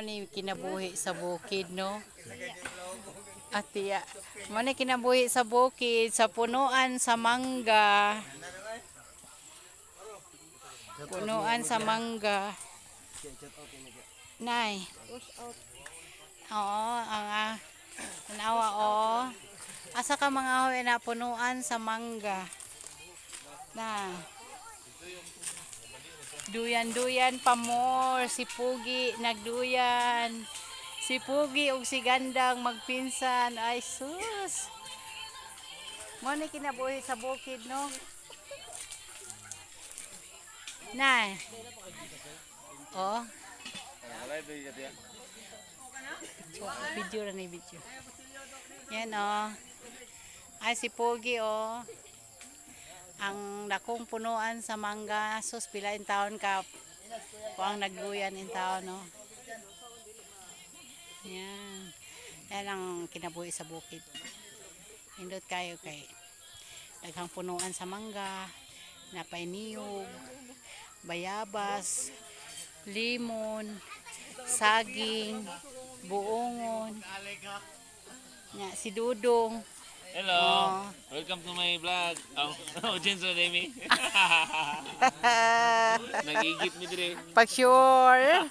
ni kinabuhi sa bukid, no? Atiya. Mo ni kinabuhi sa bukid, sa punuan sa mangga. Punuan sa mangga. Nay. Oo, tanawa, asa ka mga hoy na punuan sa mangga. Na. Duyan-duyan pa more. Si Pugi nagduyan. Si Pugi ug si Gandang magpinsan. Ay sus. Mo ni kinabuhi sa bukid, no? Nay. Oh. Video ra na video. Yan Ay si Pogi Ang dakong punuan sa mangga, sus pila in taon ka ang nagluyan in taon, no. Yan. Yan ang kinabuhi sa bukid. Hindot kayo kay daghang punuan sa mangga, napay niyog, bayabas, limon, saging, buongon. Nya si Dudong. Hello. Welcome to my vlog. Audience na Demi. Nagigit mi dire. Pag sure.